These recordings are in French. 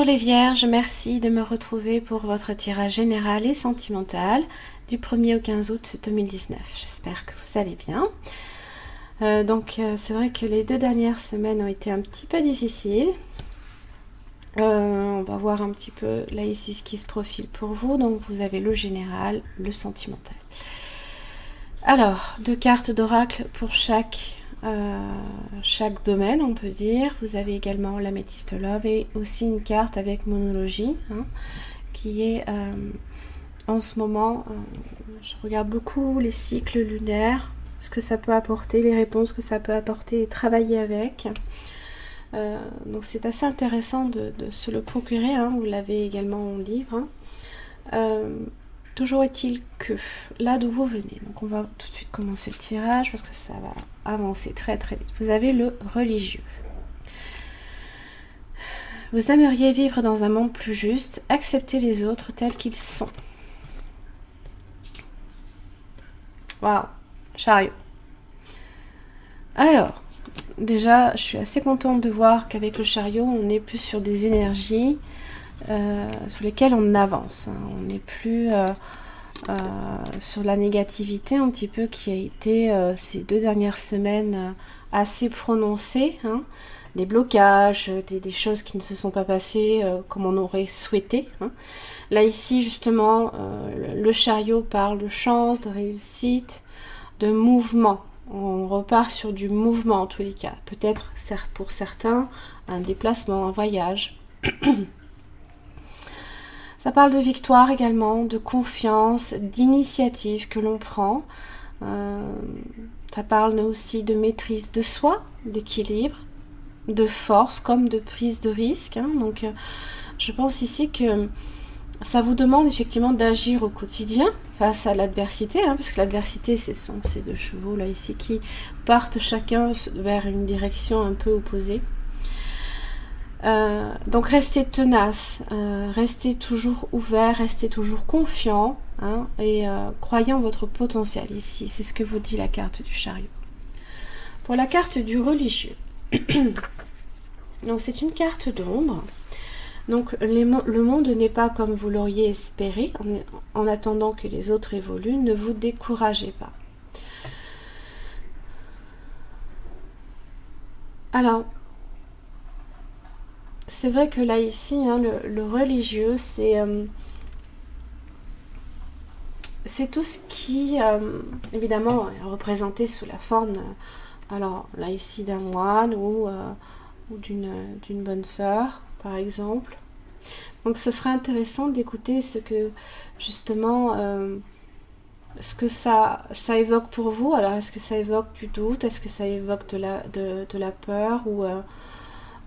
Bonjour les Vierges, merci de me retrouver pour votre tirage général et sentimental du 1er au 15 août 2019. J'espère que vous allez bien. C'est vrai que les 2 dernières semaines ont été un petit peu difficiles. On va voir un petit peu là ici ce qui se profile pour vous. Donc vous avez le général, le sentimental. Alors, 2 cartes d'oracle pour chaque domaine, on peut dire. Vous avez également l'améthyste love et aussi une carte avec monologie, qui est en ce moment, je regarde beaucoup les cycles lunaires, ce que ça peut apporter, les réponses que ça peut apporter et travailler avec. Donc c'est assez intéressant de se le procurer, vous l'avez également en livre. Toujours est-il que, là d'où vous venez, donc on va tout de suite commencer le tirage parce que ça va avancer très très vite. Vous avez le religieux. Vous aimeriez vivre dans un monde plus juste, accepter les autres tels qu'ils sont. Waouh, chariot. Alors, déjà, je suis assez contente de voir qu'avec le chariot, on n'est plus sur des énergies sur lesquelles on avance. On n'est plus sur la négativité un petit peu qui a été ces 2 dernières semaines assez prononcée. Des blocages, des choses qui ne se sont pas passées comme on aurait souhaité. Là ici justement, le chariot parle de chance, de réussite, de mouvement. On repart sur du mouvement en tous les cas. Peut-être pour certains, un déplacement, un voyage. Ça parle de victoire également, de confiance, d'initiative que l'on prend. Ça parle aussi de maîtrise de soi, d'équilibre, de force comme de prise de risque. Donc je pense ici que ça vous demande effectivement d'agir au quotidien face à l'adversité, parce que l'adversité, ce sont ces 2 chevaux là ici qui partent chacun vers une direction un peu opposée. Donc restez tenace, restez toujours ouvert, restez toujours confiant, et croyez en votre potentiel ici. C'est ce que vous dit la carte du chariot. Pour la carte du religieux, donc c'est une carte d'ombre. Donc le monde n'est pas comme vous l'auriez espéré. En attendant que les autres évoluent, ne vous découragez pas. Alors, c'est vrai que là ici, le religieux, c'est tout ce qui, évidemment, est représenté sous la forme, alors là ici d'un moine ou d'une bonne sœur, par exemple. Donc ce serait intéressant d'écouter ce que, justement, ce que ça évoque pour vous. Alors est-ce que ça évoque du doute? Est-ce que ça évoque de la peur ou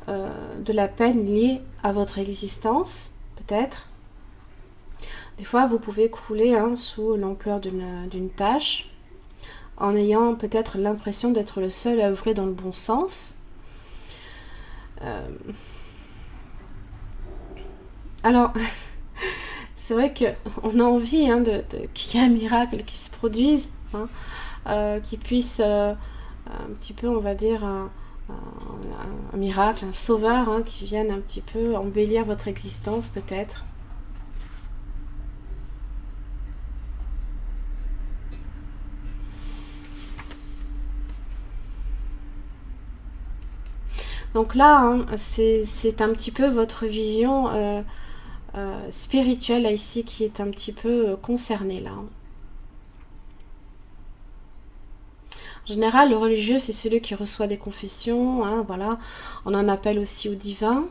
de la peine liée à votre existence, peut-être? Des fois, vous pouvez crouler sous l'ampleur d'une tâche, en ayant peut-être l'impression d'être le seul à œuvrer dans le bon sens. Alors, c'est vrai qu'on a envie qu'il y ait un miracle qui se produise, qui puisse un petit peu, on va dire, un miracle, un sauveur, qui vienne un petit peu embellir votre existence peut-être. Donc là, c'est un petit peu votre vision spirituelle là, ici qui est un petit peu concernée là. En général, le religieux, c'est celui qui reçoit des confessions, voilà. On en appelle aussi au divin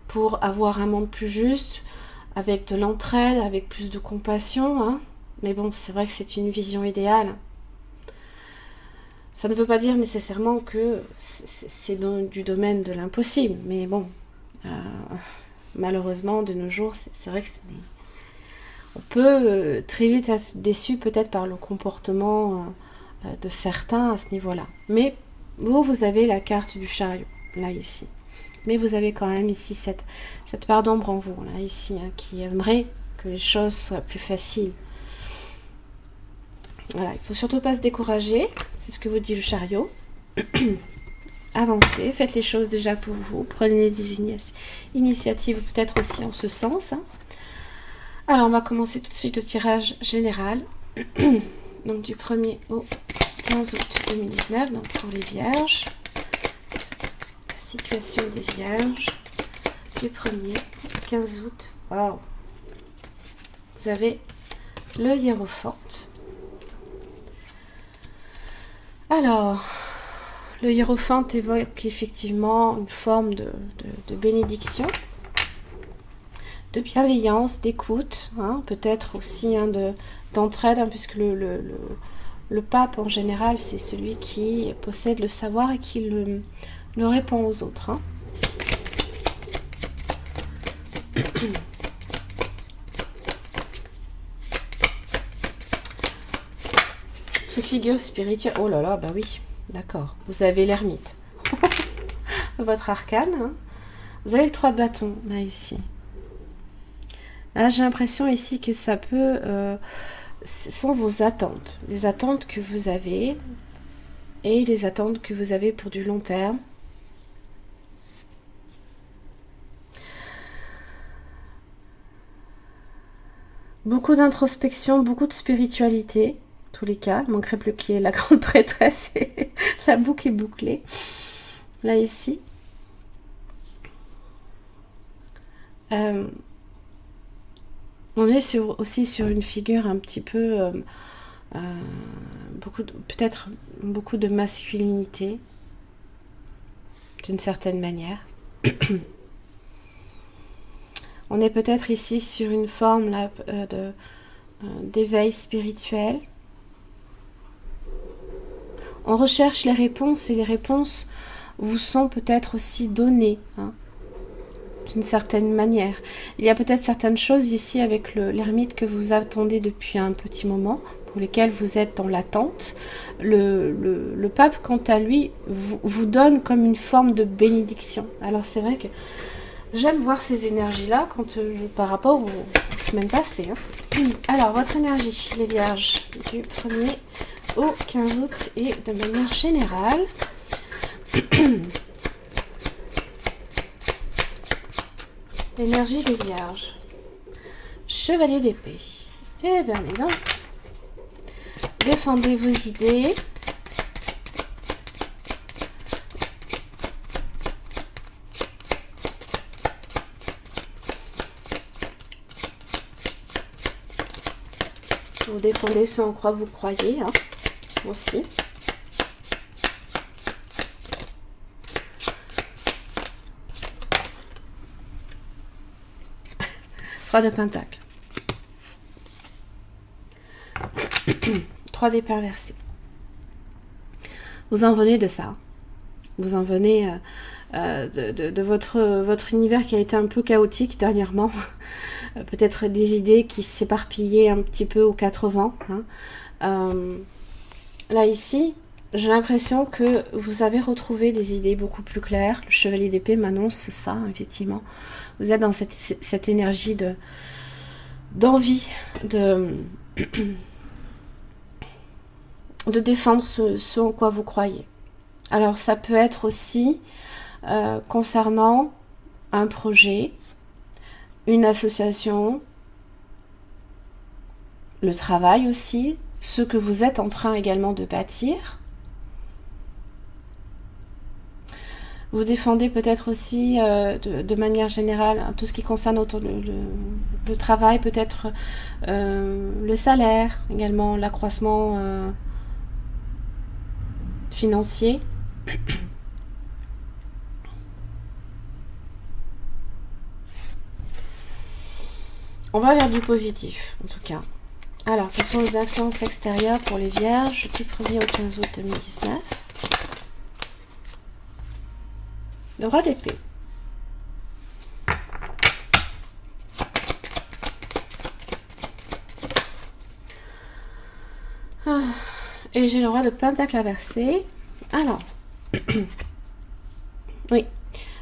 pour avoir un monde plus juste, avec de l'entraide, avec plus de compassion. Mais bon, c'est vrai que c'est une vision idéale. Ça ne veut pas dire nécessairement que c'est du domaine de l'impossible, mais bon, malheureusement, de nos jours, c'est vrai que on peut très vite être déçu peut-être par le comportement de certains à ce niveau-là. Mais vous avez la carte du chariot, là, ici. Mais vous avez quand même ici cette part d'ombre en vous, là, ici, qui aimerait que les choses soient plus faciles. Voilà, il ne faut surtout pas se décourager, c'est ce que vous dit le chariot. avancez, faites les choses déjà pour vous, prenez des initiatives peut-être aussi en ce sens. Hein. Alors, on va commencer tout de suite au tirage général. Donc, du 1er au 15 août 2019, donc pour les vierges. La situation des vierges du 1er au 15 août. Waouh! Vous avez le hiérophante. Alors, le hiérophante évoque effectivement une forme de bénédiction, de bienveillance, d'écoute, hein, peut-être aussi hein, d'entraide, hein, puisque le pape en général, c'est celui qui possède le savoir et qui le répand aux autres. Hein. Figure spirituelle. Oh là là, bah oui, d'accord. Vous avez l'ermite. Votre arcane. Hein. Vous avez le 3 de bâton, là, ici. Là, j'ai l'impression ici que ça peut... ce sont vos attentes. Les attentes que vous avez et les attentes que vous avez pour du long terme. Beaucoup d'introspection, beaucoup de spiritualité. Tous les cas, il manquerait plus qu'il y ait la grande prêtresse et la boucle est bouclée. Là, ici. On est aussi sur une figure un petit peu... peut-être beaucoup de masculinité, d'une certaine manière. On est peut-être ici sur une forme là, d'éveil spirituel. On recherche les réponses et les réponses vous sont peut-être aussi données, hein, d'une certaine manière. Il y a peut-être certaines choses ici avec l'ermite que vous attendez depuis un petit moment, pour lesquelles vous êtes dans l'attente. Le pape, quant à lui, vous donne comme une forme de bénédiction. Alors c'est vrai que j'aime voir ces énergies-là par rapport aux semaines passées. Hein. Alors, votre énergie, les vierges, du 1er au 15 août et de manière générale. L'énergie des vierges. Chevalier d'épée. Eh bien, dis donc. Défendez vos idées. Vous défendez ce en quoi vous croyez, hein, aussi. Trois de pentacle. 3 d'épée inversée. Vous en venez de ça. Vous en venez de votre univers qui a été un peu chaotique dernièrement. Peut-être des idées qui s'éparpillaient un petit peu aux 4 vents. Hein. Là, ici, j'ai l'impression que vous avez retrouvé des idées beaucoup plus claires. Le chevalier d'épée m'annonce ça, effectivement. Vous êtes dans cette énergie d'envie, de défendre ce en quoi vous croyez. Alors, ça peut être aussi concernant un projet, une association, le travail aussi, ce que vous êtes en train également de bâtir. Vous défendez peut-être aussi de manière générale tout ce qui concerne autour le travail, peut-être le salaire, également l'accroissement financier. On va vers du positif, en tout cas. Alors, quelles sont les influences extérieures pour les vierges du 1er au 15 août 2019? Le roi d'épée. Et j'ai le roi de pentacle inversé. Alors, oui.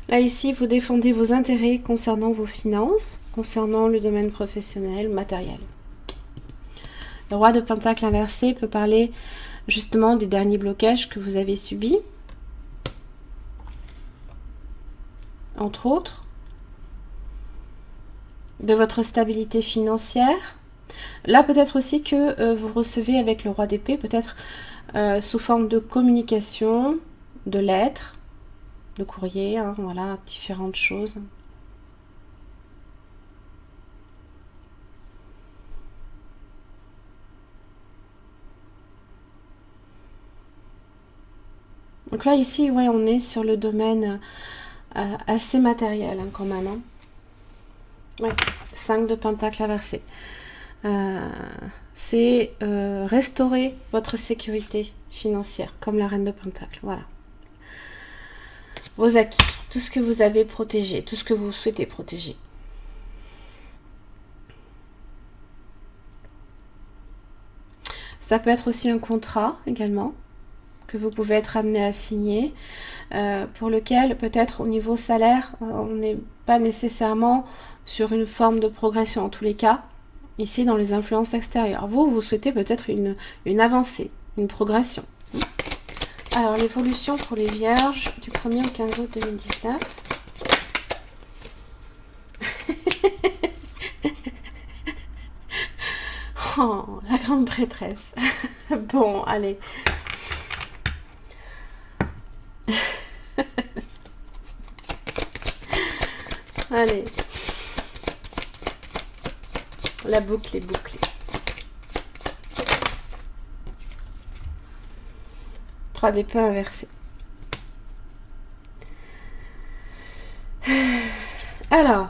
Là, ici, vous défendez vos intérêts concernant vos finances, concernant le domaine professionnel, matériel. Le roi de pentacle inversé peut parler justement des derniers blocages que vous avez subis. entre autres, de votre stabilité financière. Là, peut-être aussi que vous recevez avec le roi d'épée, peut-être sous forme de communication, de lettres, de courrier, hein, voilà, différentes choses. Donc là, ici, ouais, on est sur le domaine assez matériel, hein, quand même. Hein. Ouais, 5 de pentacle inversé. C'est restaurer votre sécurité financière, comme la reine de pentacle. Voilà. Vos acquis, tout ce que vous avez protégé, tout ce que vous souhaitez protéger. Ça peut être aussi un contrat également, que vous pouvez être amené à signer, pour lequel peut-être au niveau salaire, on n'est pas nécessairement sur une forme de progression. En tous les cas, ici dans les influences extérieures, vous souhaitez peut-être une avancée, une progression. Alors l'évolution pour les vierges du 1er au 15 août 2019. Oh, la grande prêtresse. Bon, allez. Allez. La boucle est bouclée. 3 d'épée inversés. Alors,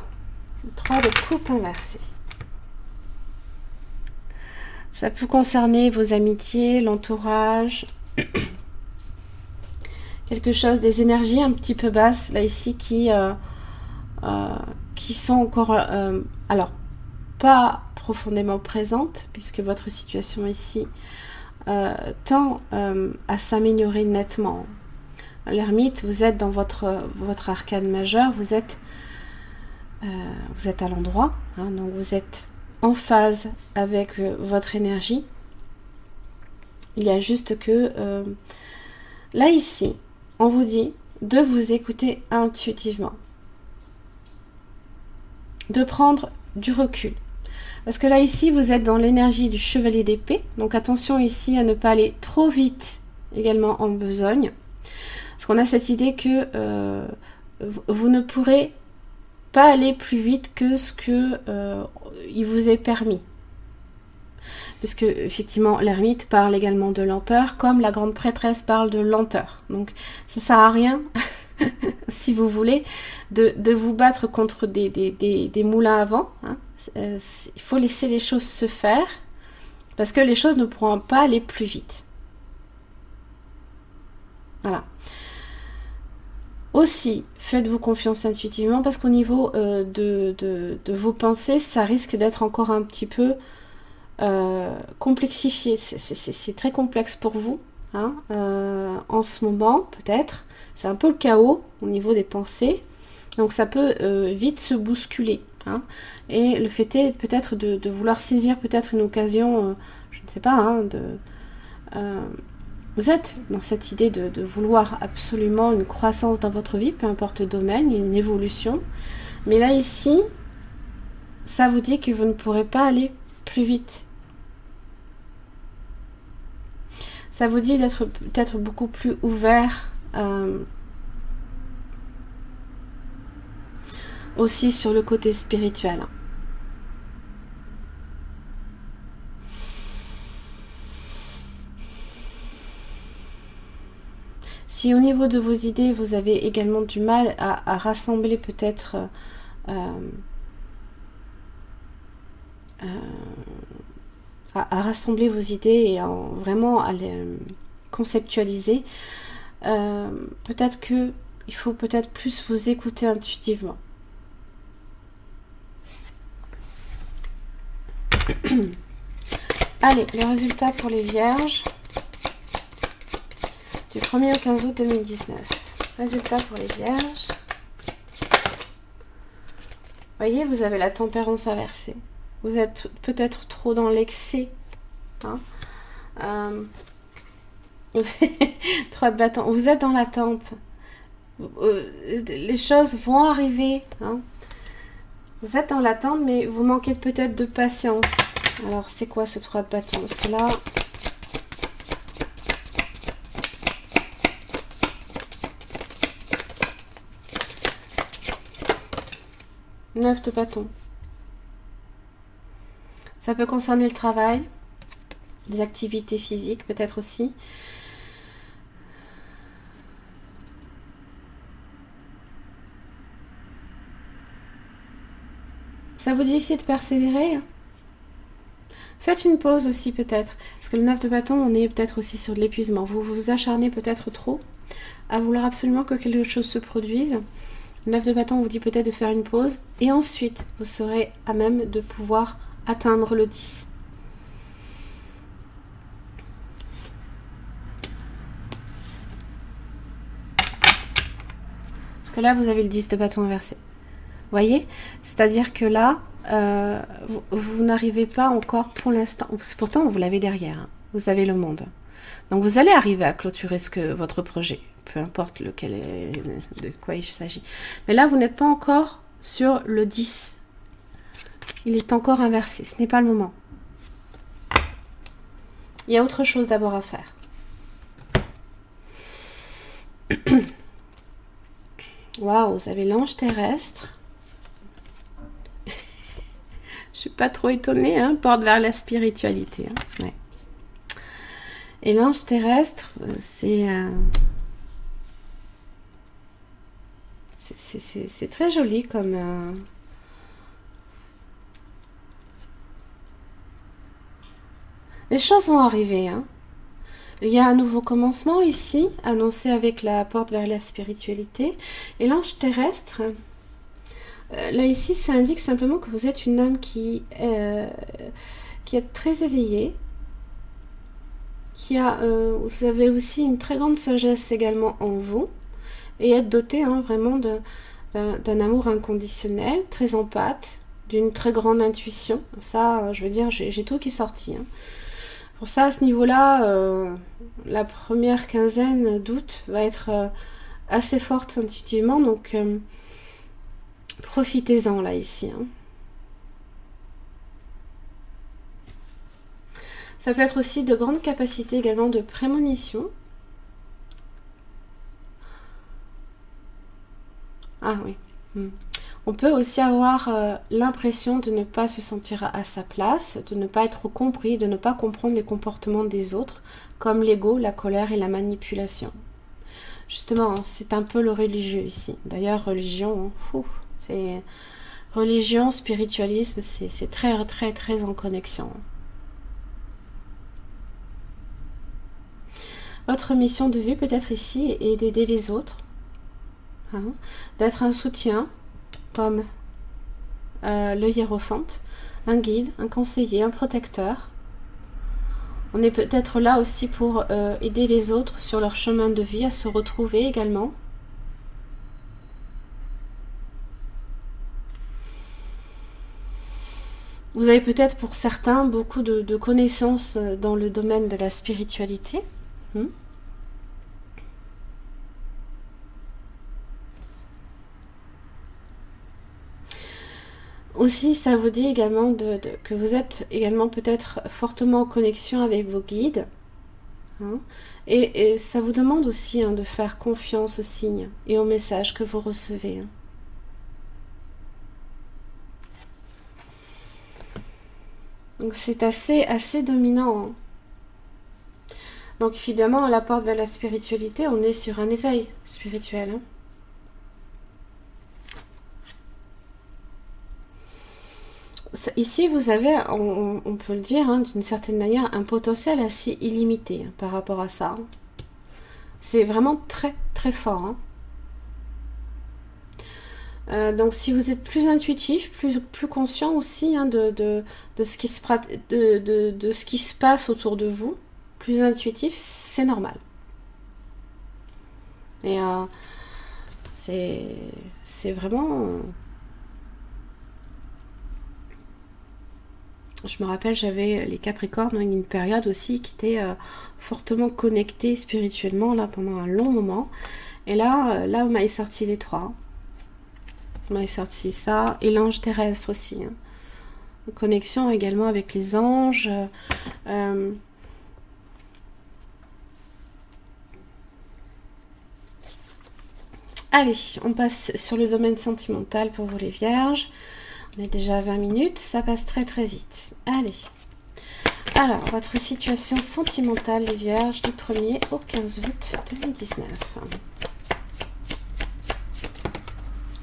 3 de coupe inversée. Ça peut concerner vos amitiés, l'entourage, quelque chose, des énergies un petit peu basses, là ici, qui sont encore, alors, pas profondément présentes, puisque votre situation ici tend à s'améliorer nettement. L'ermite, vous êtes dans votre arcane majeur, vous êtes à l'endroit, hein, donc vous êtes en phase avec votre énergie. Il y a juste que là ici, on vous dit de vous écouter intuitivement, de prendre du recul. Parce que là ici, vous êtes dans l'énergie du chevalier d'épée, donc attention ici à ne pas aller trop vite également en besogne. Parce qu'on a cette idée que vous ne pourrez pas aller plus vite que ce que il vous est permis. Puisque effectivement l'ermite parle également de lenteur, comme la grande prêtresse parle de lenteur. Donc ça sert à rien, si vous voulez, de vous battre contre des moulins à vent. Hein. Il faut laisser les choses se faire, parce que les choses ne pourront pas aller plus vite. Voilà. Aussi, faites-vous confiance intuitivement, parce qu'au niveau de vos pensées, ça risque d'être encore un petit peu complexifié. C'est très complexe pour vous, hein, en ce moment, peut-être. C'est un peu le chaos au niveau des pensées. Donc ça peut vite se bousculer. Hein. Et le fait est peut-être de vouloir saisir peut-être une occasion, je ne sais pas, hein, vous êtes dans cette idée de vouloir absolument une croissance dans votre vie, peu importe le domaine, une évolution. Mais là, ici, ça vous dit que vous ne pourrez pas aller plus vite. Ça vous dit d'être peut-être beaucoup plus ouvert aussi sur le côté spirituel. Si au niveau de vos idées, vous avez également du mal à rassembler peut-être à rassembler vos idées et vraiment à les conceptualiser, peut-être que il faut peut-être plus vous écouter intuitivement. Allez, les résultats pour les vierges du 1er au 15 août 2019. Résultats pour les vierges. Voyez, vous avez la tempérance inversée. Vous êtes peut-être trop dans l'excès. Hein, 3 de bâton. Vous êtes dans l'attente. les choses vont arriver. Hein. Vous êtes dans l'attente, mais vous manquez peut-être de patience. Alors, c'est quoi ce 3 de bâton? Parce que là... Neuf de bâton. Ça peut concerner le travail, des activités physiques peut-être aussi. Ça vous dit ici de persévérer. Faites une pause aussi peut-être. Parce que le 9 de bâton, on est peut-être aussi sur de l'épuisement. Vous vous acharnez peut-être trop à vouloir absolument que quelque chose se produise. Le 9 de bâton vous dit peut-être de faire une pause. Et ensuite, vous serez à même de pouvoir atteindre le 10. Parce que là, vous avez le 10 de bâton inversé. Voyez, c'est-à-dire que là, vous n'arrivez pas encore pour l'instant. Pourtant, vous l'avez derrière. Hein. Vous avez le monde. Donc, vous allez arriver à clôturer votre projet, peu importe de quoi il s'agit. Mais là, vous n'êtes pas encore sur le 10. Il est encore inversé. Ce n'est pas le moment. Il y a autre chose d'abord à faire. Waouh, vous avez l'ange terrestre. Je suis pas trop étonnée, hein, porte vers la spiritualité. Hein, ouais. Et l'ange terrestre, c'est très joli comme... Les choses vont arriver. Hein. Il y a un nouveau commencement ici, annoncé avec la porte vers la spiritualité. Et l'ange terrestre... là, ici, ça indique simplement que vous êtes une âme qui est très éveillée, vous avez aussi une très grande sagesse également en vous, et êtes doté hein, vraiment d'un amour inconditionnel, très empathe, d'une très grande intuition. Ça, je veux dire, j'ai tout qui est sorti. Hein. Pour ça, à ce niveau-là, la première quinzaine d'août va être assez forte intuitivement, donc... profitez-en là ici. Hein. Ça peut être aussi de grandes capacités également de prémonition. Ah oui. On peut aussi avoir l'impression de ne pas se sentir à sa place, de ne pas être compris, de ne pas comprendre les comportements des autres, comme l'ego, la colère et la manipulation. Justement, c'est un peu le religieux ici. D'ailleurs, religion, c'est religion, spiritualisme, c'est très, très, très en connexion. Votre mission de vie peut-être ici est d'aider les autres, hein, d'être un soutien, comme le hiérophante, un guide, un conseiller, un protecteur. On est peut-être là aussi pour aider les autres sur leur chemin de vie à se retrouver également. Vous avez peut-être pour certains beaucoup de connaissances dans le domaine de la spiritualité. Aussi, ça vous dit également que vous êtes également peut-être fortement en connexion avec vos guides. Hein, et ça vous demande aussi hein, de faire confiance aux signes et aux messages que vous recevez. Hein. Donc c'est assez dominant. Hein. Donc évidemment, à la porte vers la spiritualité, on est sur un éveil spirituel. Hein. Ici, vous avez, on peut le dire, hein, d'une certaine manière, un potentiel assez illimité hein, par rapport à ça. Hein. C'est vraiment très, très fort. Hein. Donc, si vous êtes plus intuitif, plus conscient aussi hein, de ce qui se passe autour de vous, plus intuitif, c'est normal. Et c'est vraiment... Je me rappelle, j'avais les Capricornes, une période aussi qui était fortement connectée spirituellement là pendant un long moment. Et là, vous m'avez sorti les 3. Vous m'avez sorti ça. Et l'ange terrestre aussi. Hein. Connexion également avec les anges. Allez, on passe sur le domaine sentimental pour vous les vierges. On est déjà à 20 minutes, ça passe très très vite. Allez. Alors, votre situation sentimentale, les vierges, du 1er au 15 août 2019.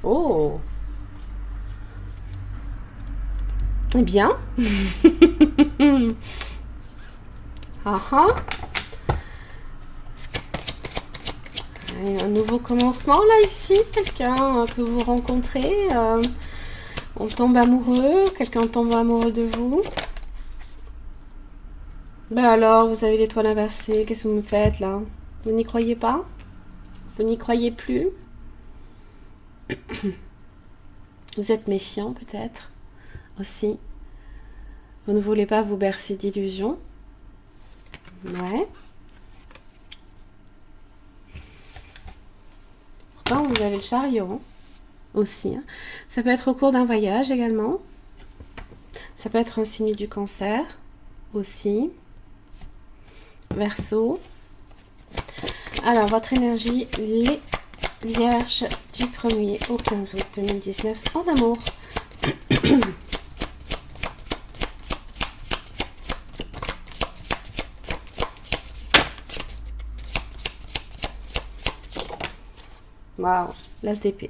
Oh! Eh bien. Ah ah. Un nouveau commencement là ici, quelqu'un que vous rencontrez, on tombe amoureux, quelqu'un tombe amoureux de vous. Ben alors, vous avez l'étoile inversée, qu'est-ce que vous me faites là? Vous n'y croyez pas? Vous n'y croyez plus? Vous êtes méfiant peut-être aussi. Vous ne voulez pas vous bercer d'illusions. Ouais. Pourtant, vous avez le chariot hein, aussi. Hein. Ça peut être au cours d'un voyage également. Ça peut être un signe du cancer aussi. Verseau. Alors, votre énergie, les vierges du 1er au 15 août 2019 en amour. Waouh, l'as d'épée.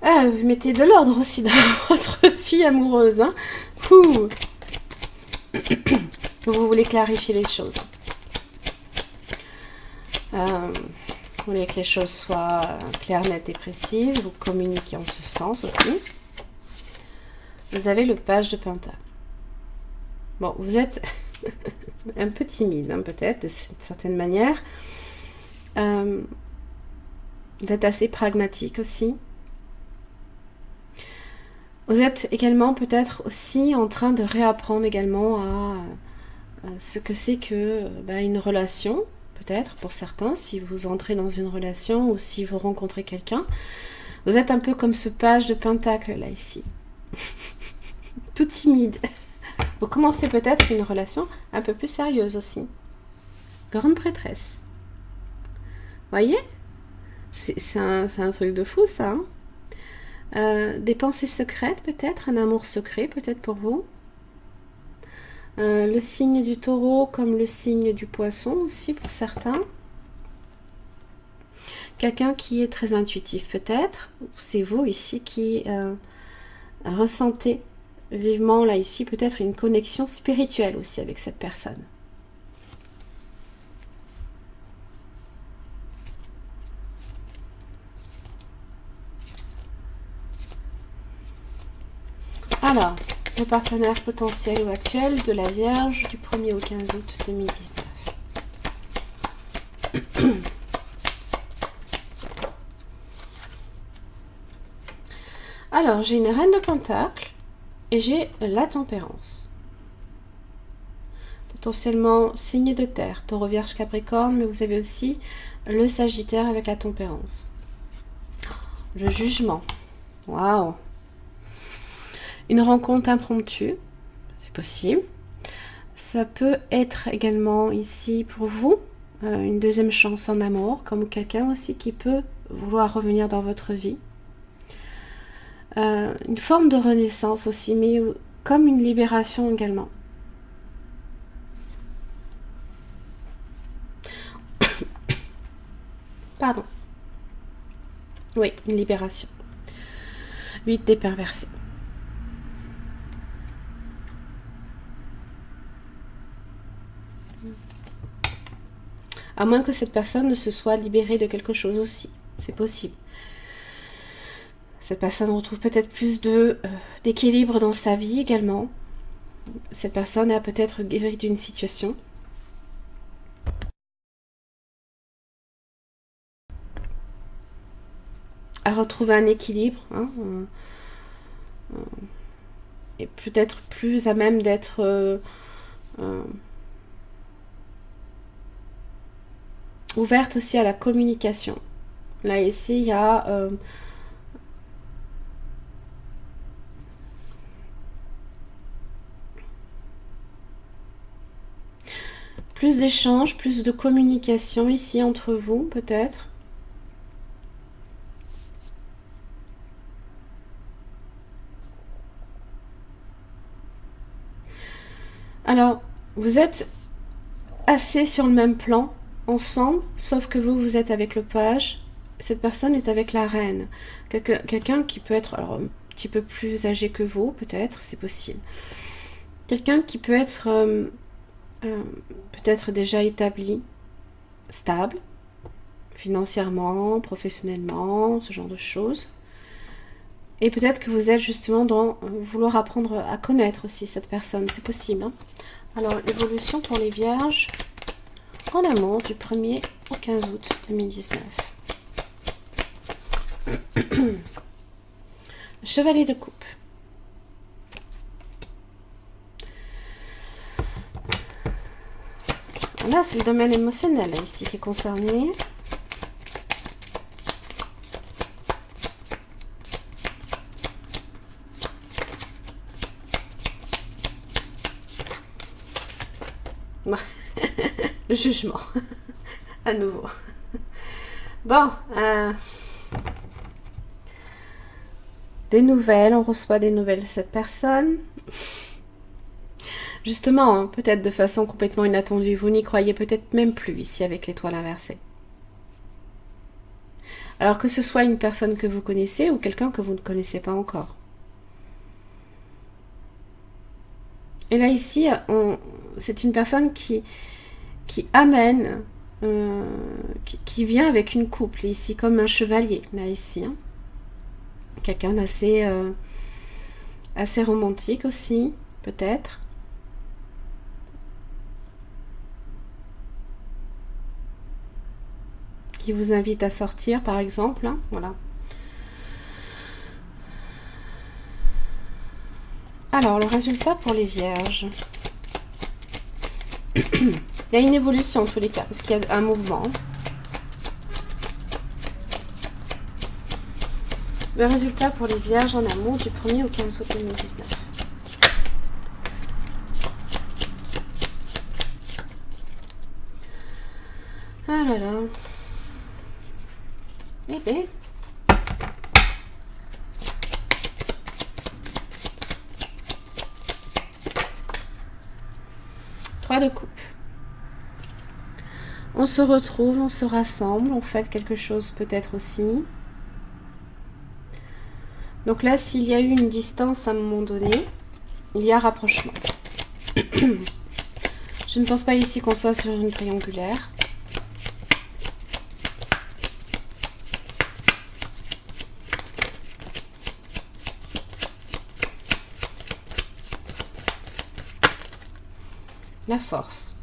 Ah, vous mettez de l'ordre aussi dans votre vie amoureuse. Hein. Vous voulez clarifier les choses. Vous voulez que les choses soient claires, nettes et précises. Vous communiquez en ce sens aussi. Vous avez le page de Pentacle. Bon, vous êtes un peu timide, hein, peut-être, d'une certaine manière. Vous êtes assez pragmatique aussi. Vous êtes également peut-être aussi en train de réapprendre également à ce que c'est que une relation, peut-être pour certains, si vous entrez dans une relation ou si vous rencontrez quelqu'un. Vous êtes un peu comme ce page de Pentacle là ici. Tout timide. Vous commencez peut-être une relation un peu plus sérieuse aussi. Grande prêtresse. Voyez? C'est un truc de fou ça. Hein des pensées secrètes peut-être, un amour secret peut-être pour vous. Le signe du taureau comme le signe du poisson aussi pour certains. Quelqu'un qui est très intuitif peut-être. C'est vous ici qui ressentez vivement là ici peut-être une connexion spirituelle aussi avec cette personne. Alors, le partenaire potentiel ou actuel de la Vierge du 1er au 15 août 2019. Alors, j'ai une reine de Pentacle et j'ai la Tempérance. Potentiellement signe de terre, Taureau, Vierge, Capricorne, mais vous avez aussi le Sagittaire avec la Tempérance. Le Jugement. Waouh! Une rencontre impromptue, c'est possible. Ça peut être également ici pour vous une deuxième chance en amour, comme quelqu'un aussi qui peut vouloir revenir dans votre vie. Une forme de renaissance aussi, mais comme une libération également. Pardon. Oui, une libération. 8 des perversés. À moins que cette personne ne se soit libérée de quelque chose aussi. C'est possible. Cette personne retrouve peut-être plus d'équilibre dans sa vie également. Cette personne a peut-être guéri d'une situation. A retrouvé un équilibre. Hein, et peut-être plus à même d'être... ouverte aussi à la communication. Là, ici, il y a plus d'échanges, plus de communication ici entre vous, peut-être. Alors, vous êtes assez sur le même plan, ensemble, sauf que vous, vous êtes avec le page. Cette personne est avec la reine. Quelqu'un qui peut être alors, un petit peu plus âgé que vous, peut-être, c'est possible. Quelqu'un qui peut être peut-être déjà établi, stable, financièrement, professionnellement, ce genre de choses. Et peut-être que vous êtes justement dans vouloir apprendre à connaître aussi cette personne, c'est possible. Hein. Alors, l'évolution pour les vierges en amour du 1er au 15 août 2019. Chevalier de coupe. Là, c'est le domaine émotionnel ici qui est concerné. Le jugement. À nouveau. Bon. Des nouvelles. On reçoit des nouvelles de cette personne. Justement, hein, peut-être de façon complètement inattendue. Vous n'y croyez peut-être même plus ici avec l'étoile inversée. Alors que ce soit une personne que vous connaissez ou quelqu'un que vous ne connaissez pas encore. Et là ici, c'est une personne qui amène, qui vient avec une coupe, ici, comme un chevalier, là ici. Hein. Quelqu'un d'assez assez romantique aussi, peut-être. Qui vous invite à sortir, par exemple. Hein, voilà. Alors, le résultat pour les vierges. Il y a une évolution en tous les cas, parce qu'il y a un mouvement. Le résultat pour les vierges en amour du 1er au 15 août 2019. Ah là là. Eh bien. Trois de coupe. On se retrouve, on se rassemble, on fait quelque chose peut-être aussi. Donc là, s'il y a eu une distance à un moment donné, il y a rapprochement. Je ne pense pas ici qu'on soit sur une triangulaire. La force.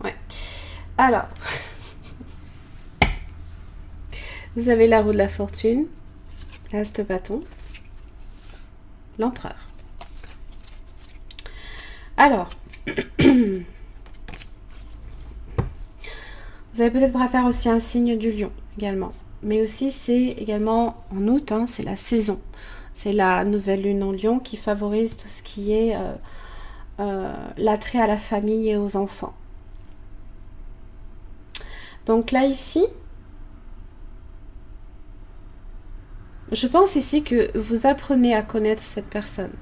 Ouais. Alors, vous avez la roue de la fortune, l'as de bâton, l'empereur. Alors, vous avez peut-être affaire aussi à un signe du lion également. Mais aussi, c'est également en août, hein, c'est la saison. C'est la nouvelle lune en lion qui favorise tout ce qui est l'attrait à la famille et aux enfants. Donc là, ici, je pense ici que vous apprenez à connaître cette personne.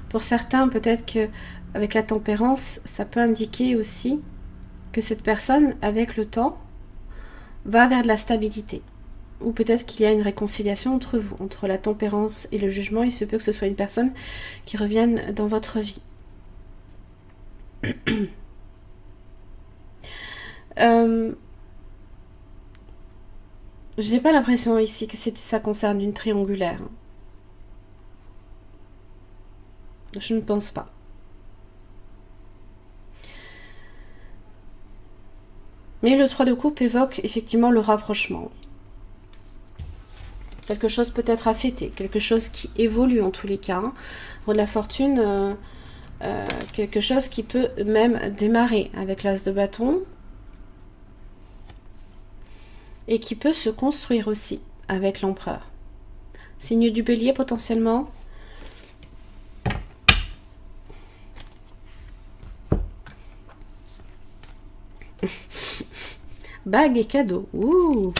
Pour certains, peut-être que avec la tempérance, ça peut indiquer aussi que cette personne, avec le temps, va vers de la stabilité. Ou peut-être qu'il y a une réconciliation entre vous, entre la tempérance et le jugement. Il se peut que ce soit une personne qui revienne dans votre vie. Je n'ai pas l'impression ici que ça concerne une triangulaire. Je ne pense pas. Mais le 3 de coupe évoque effectivement le rapprochement. quelque chose peut-être à fêter, quelque chose qui évolue en tous les cas. Hein. Pour de la fortune, quelque chose qui peut même démarrer avec l'as de bâton et qui peut se construire aussi avec l'empereur. Signe du bélier potentiellement. Bague et cadeau. Ouh.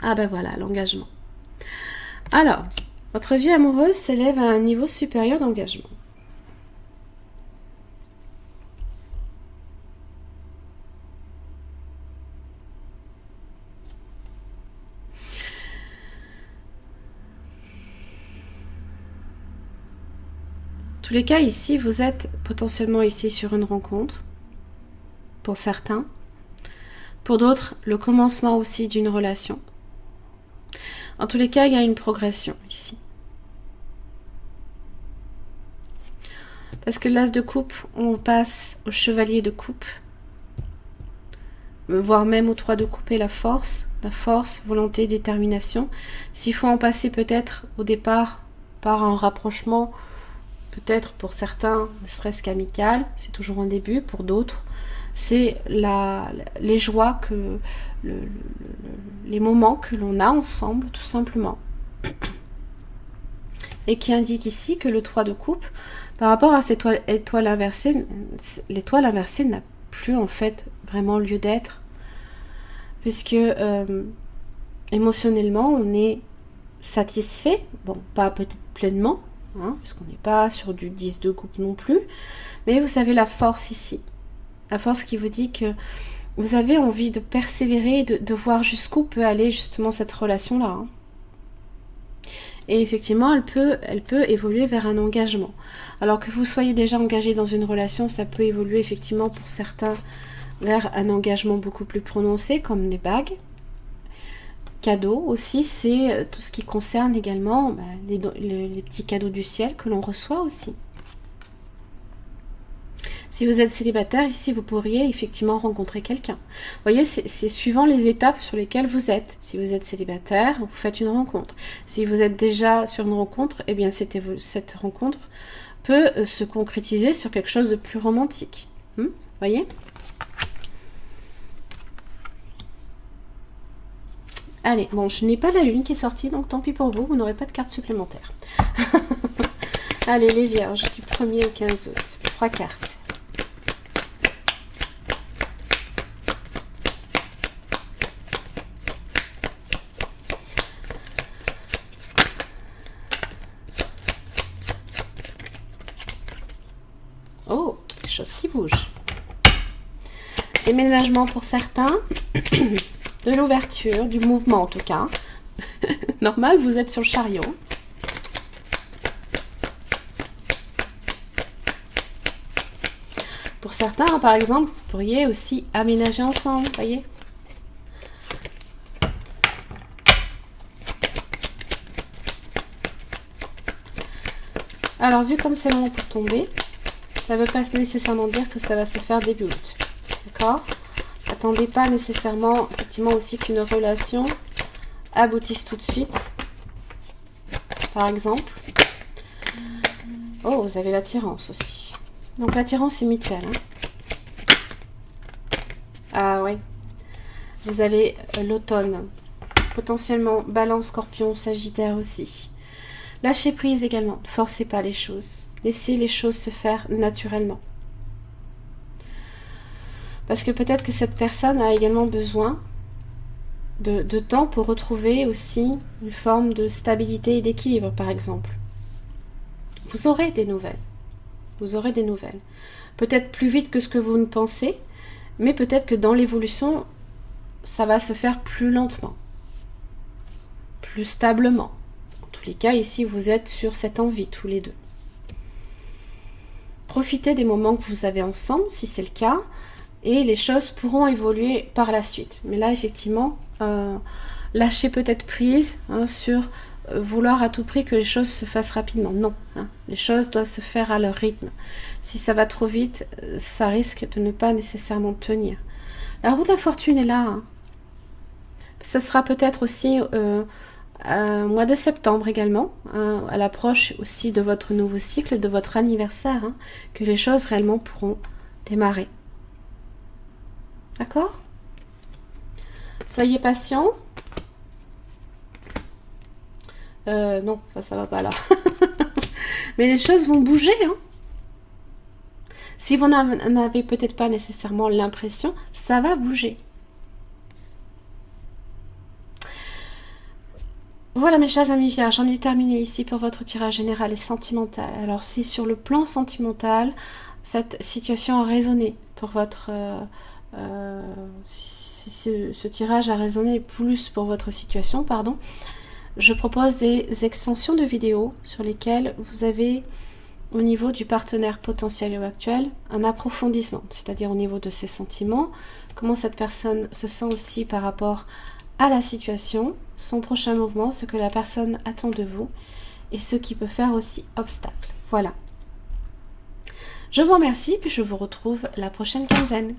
Ah ben voilà, l'engagement. Alors, votre vie amoureuse s'élève à un niveau supérieur d'engagement. En tous les cas, ici, vous êtes potentiellement ici sur une rencontre, pour certains. Pour d'autres, le commencement aussi d'une relation. En tous les cas, il y a une progression ici. Parce que l'as de coupe, on passe au chevalier de coupe, voire même au 3 de coupe et la force, volonté, détermination. S'il faut en passer peut-être au départ par un rapprochement, peut-être pour certains, ne serait-ce qu'amical, c'est toujours un début, pour d'autres, c'est les joies, les moments que l'on a ensemble, tout simplement. Et qui indique ici que le 3 de coupe, par rapport à cette étoile inversée, l'étoile inversée n'a plus en fait vraiment lieu d'être, puisque émotionnellement, on est satisfait, bon, pas peut-être pleinement, hein, puisqu'on n'est pas sur du 10 de coupe non plus, mais vous savez la force ici. La force qui vous dit que vous avez envie de persévérer, de voir jusqu'où peut aller justement cette relation-là. Hein. Et effectivement, elle peut évoluer vers un engagement. Alors que vous soyez déjà engagé dans une relation, ça peut évoluer effectivement pour certains vers un engagement beaucoup plus prononcé, comme des bagues. Cadeaux aussi, c'est tout ce qui concerne également les petits cadeaux du ciel que l'on reçoit aussi. Si vous êtes célibataire, ici, vous pourriez effectivement rencontrer quelqu'un. Vous voyez, c'est suivant les étapes sur lesquelles vous êtes. Si vous êtes célibataire, vous faites une rencontre. Si vous êtes déjà sur une rencontre, eh bien, cette rencontre peut se concrétiser sur quelque chose de plus romantique. Voyez ? Allez, bon, je n'ai pas la lune qui est sortie, donc tant pis pour vous, vous n'aurez pas de carte supplémentaire. Allez, les vierges, du 1er au 15 août. 3 cartes. Oh, quelque chose qui bouge. Déménagement pour certains. De l'ouverture, du mouvement en tout cas. Normal, vous êtes sur le chariot. Pour certains, par exemple, vous pourriez aussi aménager ensemble, voyez. Alors, vu comme c'est long pour tomber, ça ne veut pas nécessairement dire que ça va se faire début août. D'accord ? Attendez pas nécessairement, effectivement, aussi qu'une relation aboutisse tout de suite. Par exemple. Oh, vous avez l'attirance aussi. Donc l'attirance est mutuelle. Hein. Ah ouais. Vous avez l'automne. Potentiellement Balance, Scorpion, Sagittaire aussi. Lâchez prise également. Ne forcez pas les choses. Laissez les choses se faire naturellement. Parce que peut-être que cette personne a également besoin de temps pour retrouver aussi une forme de stabilité et d'équilibre, par exemple. Vous aurez des nouvelles. Vous aurez des nouvelles. Peut-être plus vite que ce que vous ne pensez, mais peut-être que dans l'évolution, ça va se faire plus lentement, plus stablement. En tous les cas, ici, vous êtes sur cette envie, tous les deux. Profitez des moments que vous avez ensemble, si c'est le cas, et les choses pourront évoluer par la suite. Mais là, effectivement, lâchez peut-être prise sur vouloir à tout prix que les choses se fassent rapidement. Non, les choses doivent se faire à leur rythme. Si ça va trop vite, ça risque de ne pas nécessairement tenir. La roue de la fortune est là. Ça sera peut-être aussi Mois de septembre également, hein, à l'approche aussi de votre nouveau cycle, de votre anniversaire, hein, que les choses réellement pourront démarrer. D'accord? Soyez patient. Non, ça va pas là. Mais les choses vont bouger, hein. Si vous n'avez peut-être pas nécessairement l'impression, ça va bouger. Voilà mes chers amis vierges, j'en ai terminé ici pour votre tirage général et sentimental. Alors si sur le plan sentimental, cette situation a résonné pour votre... si ce tirage a résonné plus pour votre situation, pardon, je propose des extensions de vidéos sur lesquelles vous avez, au niveau du partenaire potentiel ou actuel, un approfondissement, c'est-à-dire au niveau de ses sentiments, comment cette personne se sent aussi par rapport à la situation, son prochain mouvement, ce que la personne attend de vous et ce qui peut faire aussi obstacle. Voilà. Je vous remercie, puis je vous retrouve la prochaine quinzaine.